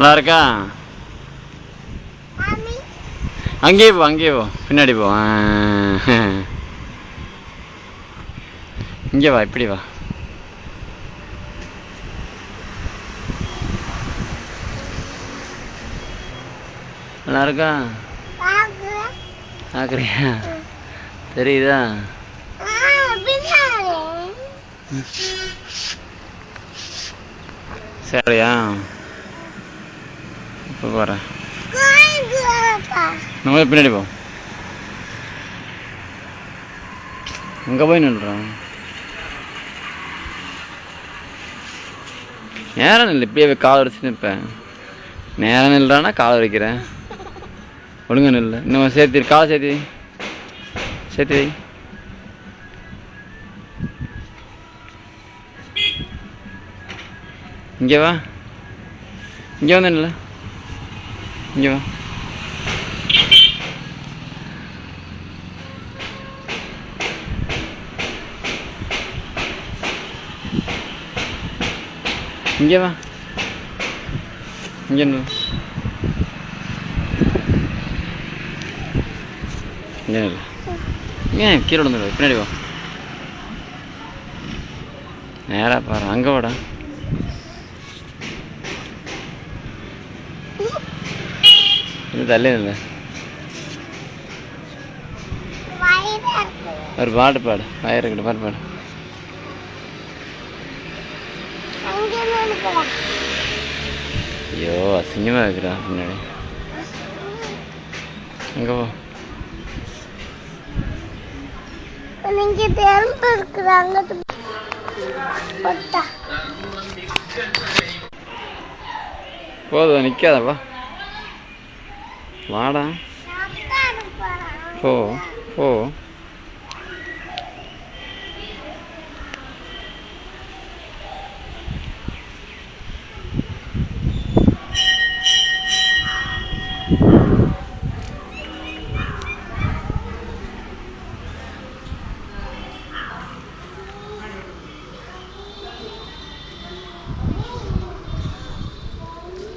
நல்லா இருக்கா? அங்கேயே போ பின்னாடி போ. இங்கே வா, இப்படி வா. நல்லா இருக்கா? பார்க்குறியா? தெரியுதா? சரியா? இப்போ போகிறேன். நம்ம பின்னாடி போ. அங்கே போய் நின்றுறான். நேரம் இல்லை, இப்படியே கால் வச்சு நிற்பேன். நேரம் நில்றானா கால் வைக்கிறேன். ஒழுங்கா நில்ல. இன்னும் சேர்த்து காலை சேர்த்து வை. இங்கே வா, இங்கே வந்து நில்ல. இங்கே வா. இங்கே வா, இங்கே நில்லு. இங்கே நில்லு. ஏன் கீழே விழுந்துடு. பின்னாடி வா. நேராக பாரு. அங்கே வாடா. இது தள்ளி இல்லை. ஒரு பாட்டு பாடு. வயிறுக்கிட்ட பாட்டு பாடு. ஐயோ, அசிங்கமாக இருக்குடா பின்னாடி. அங்கே போ. போதும், நிற்காதப்பா. வாடா. போ போ.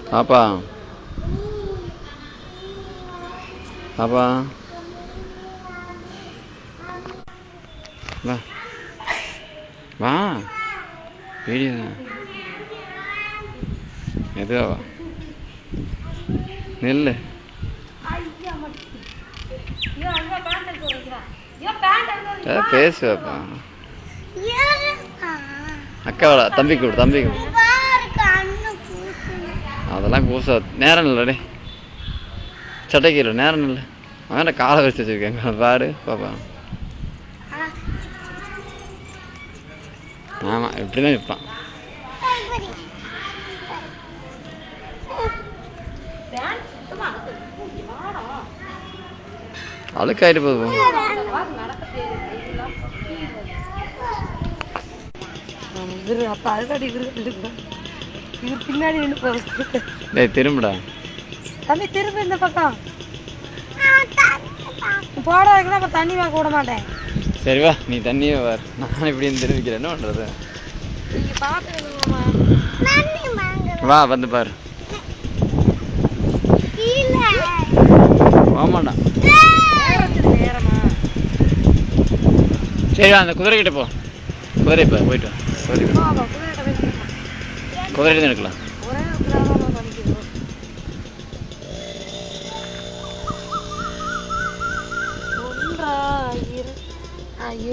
பாப்பா பாப்பா வா வா. வீடியோ எதுவா வா. நெல்லு. பேசுவாப்பா. அக்காவோட தம்பி கூடு. அதெல்லாம் கூசாது. நேரம் இல்லடே. சட்டைக்கு நேரம் இல்லை. அவன் காலை வச்சு வச்சிருக்கேன் பாரு பாப்பா. ஆமாம், இப்படிதான் நிற்பான். அழுக்காயிட்டு போகுது. பின்னாடி திரும்புடா தம்பி, திரும்ப இந்த பக்கம் போட வைக்கலாம். அப்ப தண்ணி வாங்க விட மாட்டேன். சரி வா, நீ தண்ணியே வர. நான் இப்படி தெரிவிக்கிறேன். என்ன பண்றது? வா, வந்து பாரு. ஆமாண்டா. சரி வா, அந்த குதிரை கிட்ட போ. குதிரை போயிட்டு குதிரை தான் எடுக்கலாம்.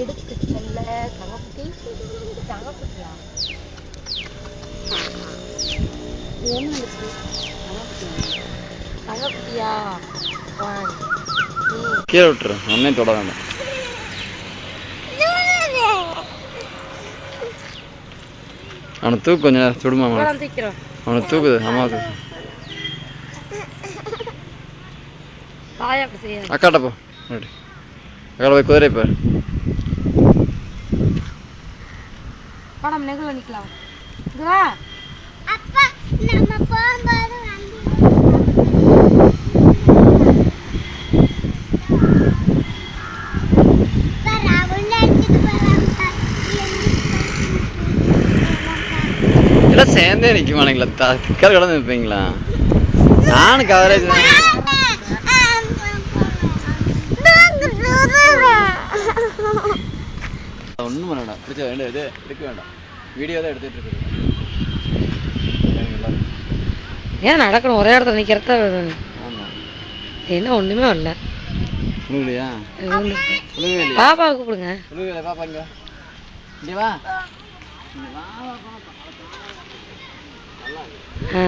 எடுத்து செல்ல தகப்பட்டியா கீழே விட்டுரு. ஒன்னே தொட வேண்டாம். அவனை தூக்கு. கொஞ்சம் நேரம் சுடுமா. அவனை தூக்குது. அம்மாவுக்கு அக்காட்ட போ. அக்காட்ட போய் குதிரை பாரு. படம் நெகுல நிக்கலாம். எல்லாம் சேர்ந்தே நிற்க மாட்டீங்களா? திக்கால் கடந்து நிற்பீங்களா? நானும் கவரேஜ் ஒன்றும் பண்ண பிடிச்ச வேண்டாம். இது எடுக்க வேண்டாம். வீடியோ தான் எடுத்துட்டு இருக்குது. ஏன் நடக்கணும்? ஒரே இடத்துல நிற்கிறதா ஆமாம். என்ன ஒன்றுமே வரல. உழுகலையா? பாப்பாவை கூப்பிடுங்க. உழுகலை பாப்பா இங்கே இங்கே வா.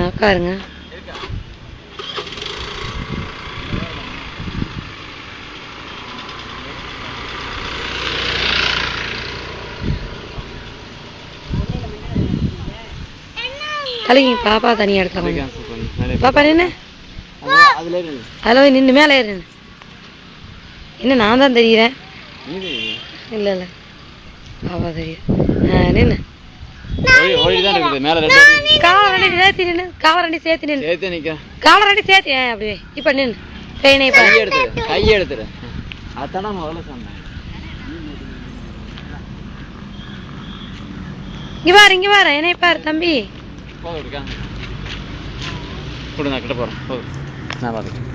உட்காருங்க. தலைங்க பாப்பா தனியாக எடுக்கலாம். பாப்பா நின்று அதில் நின்று மேலே ஏறு. என்ன நான் தான் தெரியுறேன்? இல்லை இல்லை பாப்பா தெரியும். நின்று காவரண்டி சேர்த்து நின்று. காவரண்டி சேர்த்து நின்று. காவரண்டி சேர்த்து அப்படியே இப்போ நின்று. ட்ரெயினை கை எடுத்துரு. அதான் முதல்ல சொன்னேன். இங்க பாரு என்னை பாரு தம்பி. கொடு நான் கிட்ட போறேன். போதும் நான் பார்த்துக்கேன்.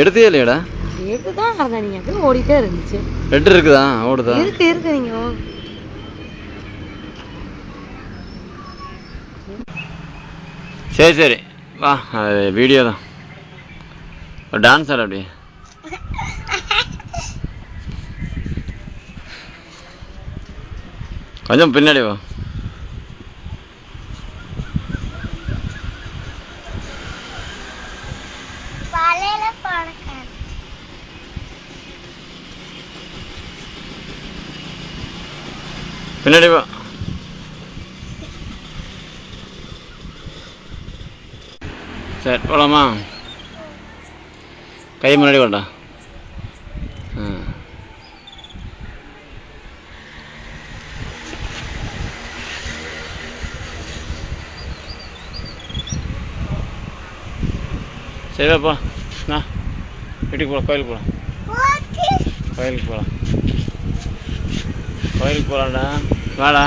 எடுத்தே இல்லையாடா? எடுத்துதான் இருந்தேன். நீங்க அப்படியே ஓடிட்டே இருந்துச்சு. ரெட்டு இருக்குதா? ஓடுதா? இருக்கு நீங்க சரி சரி வா. வீடியோ தான். ஒரு டான்ஸ் ஆட அப்படியே. கொஞ்சம் பின்னாடி வா. பின்னாடி வா. சரி போலாமா? கை முன்னாடி கொண்டா. சரி வாப்பா. நான் வீட்டுக்கு போகலாம். கோயிலுக்கு போகலாம். கோயிலுக்கு போகலாம். கோயிலுக்கு போகலாம்டா. வாடா.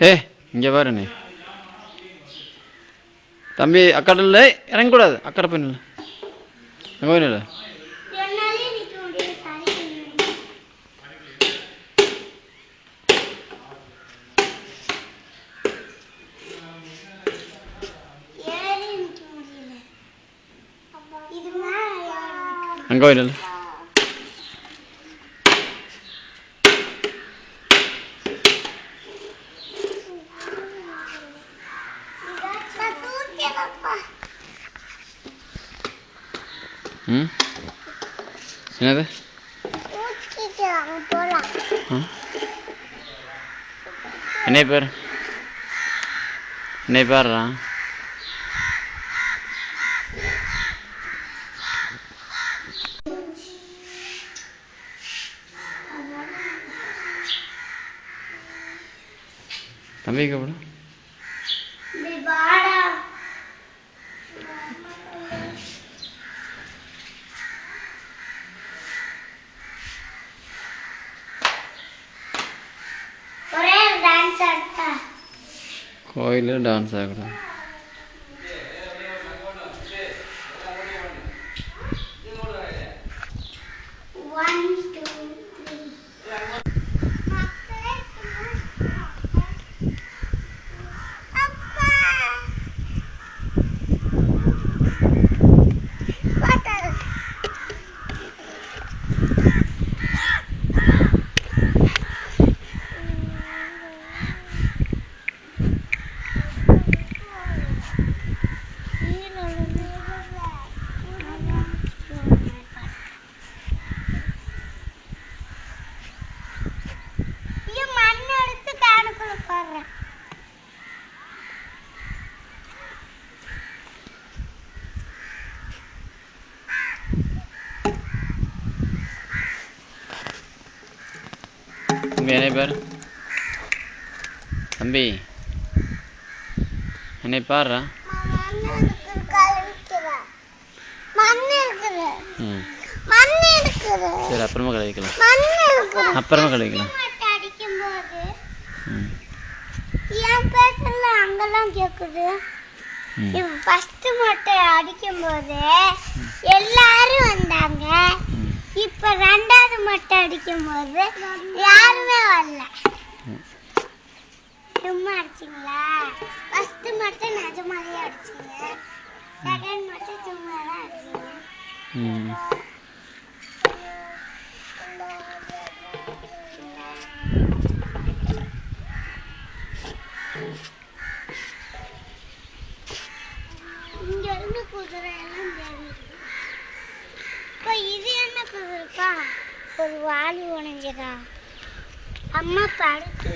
ஏய் இங்கே பாரு நீ தம்பி. அக்கடல்ல இறங்கக்கூடாது. அக்கடை போய் நில்லு. அங்கே போய் நில்லு. அங்கே போய் நில்லு. என்னது? என்னை பேர் என்னை பேர்றா? தம்பி கூப்பிடு. கோயிலில் டான்ஸ் ஆகக்கூடாது. தம்பி என்னை பார், தம்பி என்னை பாருடா. சரி அப்புறமா கழுவிக்கலாம், அப்புறமா கழுவிக்கலாம். என் பேசல அங்கெல்லாம் கேக்குது. ஃபர்ஸ்ட் மொட்டை அடிக்கும் போது எல்லாரும் வந்தாங்க. இப்ப ரெண்டாவது மொட்டை அடிக்கும் போது யாருமே வரல. சும்மா அடிச்சிங்களா? ஃபர்ஸ்ட் மொட்டை நிஜமாலே அடிச்சிங்க, செகண்ட் மொட்டை சும்மா தான் அடிச்சிங்க. இங்க இருந்து குதிரை எல்லாம் தெரியுது. இப்ப இது என்ன குதிரைப்பா? ஒரு வாலி உணஞ்சதா? அம்மா படுத்து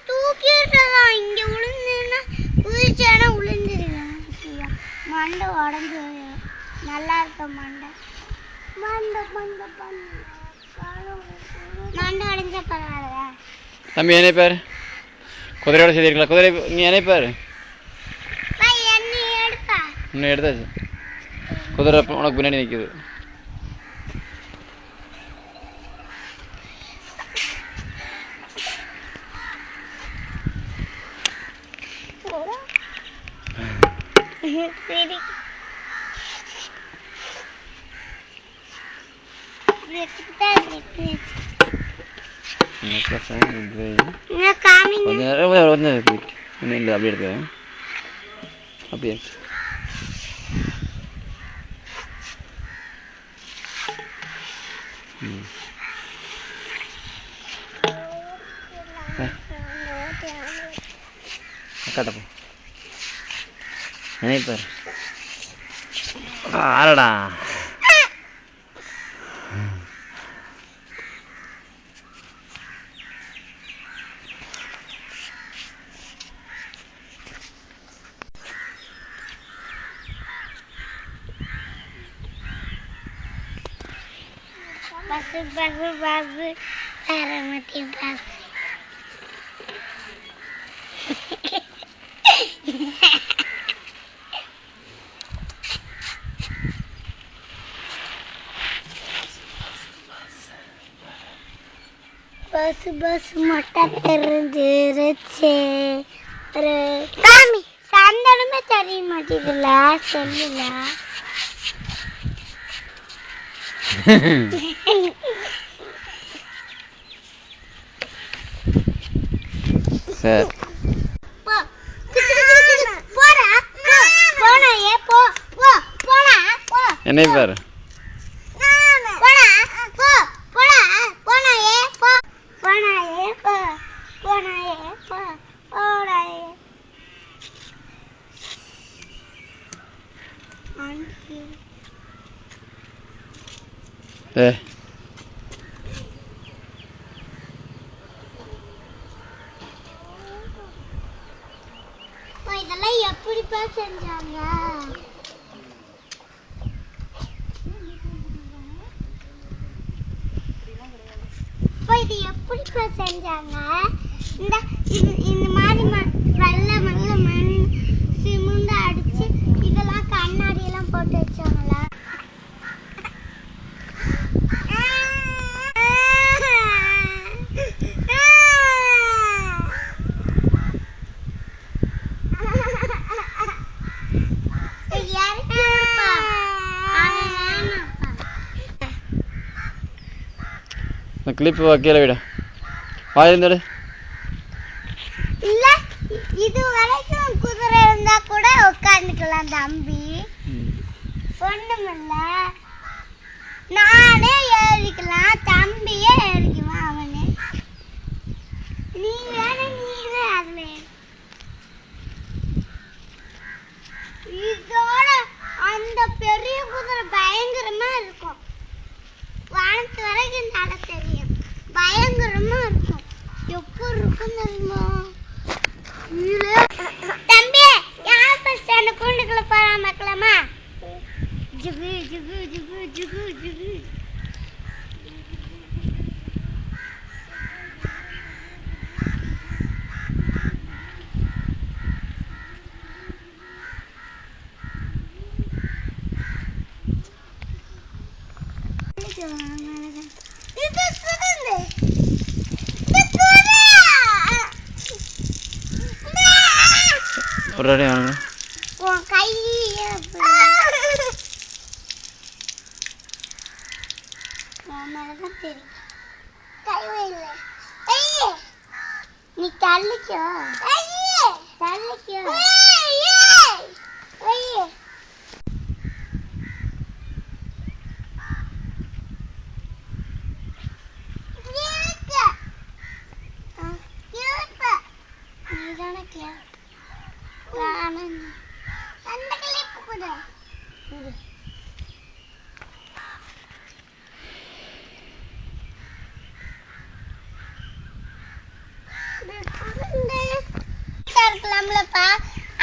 தூக்கிட்டதா. இங்க விழுந்துன்னா குதிச்சானா விழுந்துருவேன். மண்டை உடஞ்சு நல்லா இருக்க மண்டை மண்டை மண்டை மண்டை உடஞ்ச பரவாயில்ல. தம்பி என்னை பாரு, குதிரையோட செய்திருக்கலாம். குதிரை நீ என்னை பாரு, இன்னும் எடுத்தாச்சு. குதிரை உனக்கு பின்னாடி நிற்குது. அப்படியே எடுத்து அப்படியே அக்காட்ட போ. நினைப்பார் ஆரடா. பசு பசு பசு அரமத்தி பசு. பசு பசு மொட்டை தெரிஞ்சிருச்சு. சாமி சந்தனமே தெரிய மாட்டேதுல, சொல்லுல. சரி என்னை பாரு. இதெல்லாம் எப்படிப்பா செஞ்சாங்க? இது எப்படிப்பா செஞ்சாங்க? இந்த மாதிரி வெள்ளை வெள்ள மண் சிமெண்ட் அடிச்சு இதெல்லாம் கண்ணாடி எல்லாம் போட்டு வச்சாங்களா? கிளிப் கீழே விட வாயிருந்தாடு. இல்ல இது வரைக்கும் குதிரை இருந்தா கூட உட்காந்துக்கலாம் தம்பி. ஒண்ணுமில்ல, நானே ஏறிக்கலாம், தம்பியே ஏறிக்குவான். அவனே நீ அதுல இதோட அந்த பெரிய குதிரை பயங்கரமா இருக்கும். வானத்து வரைக்கும் நட தெரியும், பயங்கரமா இருக்கும். எப்படி இருக்கும் தெரியுமா? தம்பி யார் பஸ் ஸ்டாண்ட் கூண்டுக்குள்ள போறாம இருக்கலாமா? ஜுகு ஜுகு ஜுகு ஜுகு ஜுகு ஒரு அடி வாங்க. உன் கையிலே தான் தெரியும். கை வைல நீ தள்ளிக்கோ. தள்ளிக்கோ.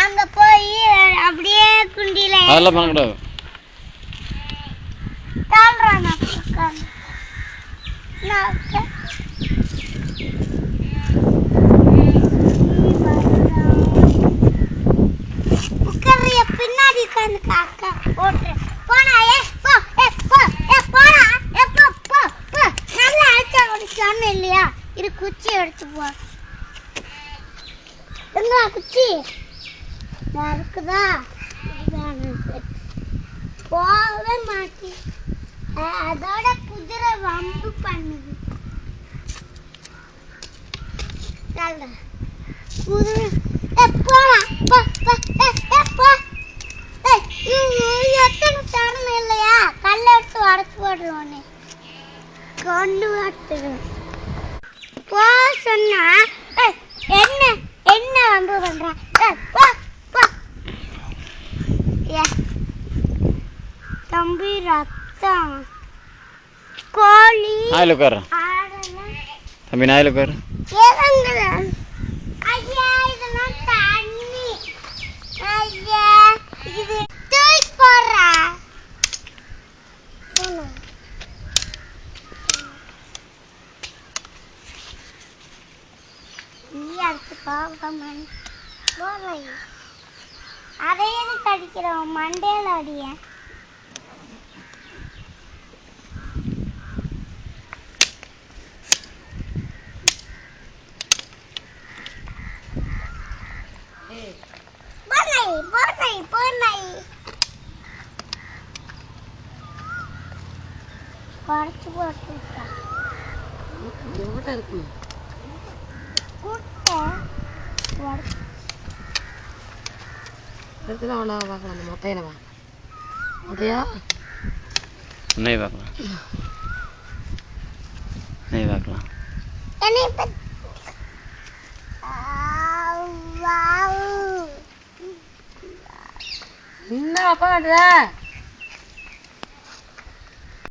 அங்க போய் அப்படியே குண்டில அதெல்லாம் பண்ணக்கூடாது. பின்னாடி உட்காந்து காக்கா போட்டு போனா போனா நல்லா அழைச்சா சொன்ன இல்லையா? இது குச்சி எடுத்து போ. என்ன குச்சி இருக்குதா? போகவே மாட்டி. அதோட குதிரை வம்பு பண்ணுது. குதிரை எத்தனை தரம் இல்லையா? கல்ல எடுத்து உடச்சு போடுறோன்னு கொண்டு வாட்டுது. போ சொன்னா என்ன என்ன வம்பு பண்ற? தம்பி ரத்தம் கோழி நாயில் உட்காரு தம்பி, நாயில் உட்காரு. ஐயா இதெல்லாம் தண்ணி. ஐயா இது தூக்கி போடுறா. நீ அடுத்து போகமன் போவை. அதையே கடிக்கிறோம் மண்டையில அடிய. குறைச்சு போட்டு இருக்கும் பார்க்கலாம். மொட்டையில மொட்டையா நெய் பார்க்கலாம். நெய் பார்க்கலாம். என்ன அப்பா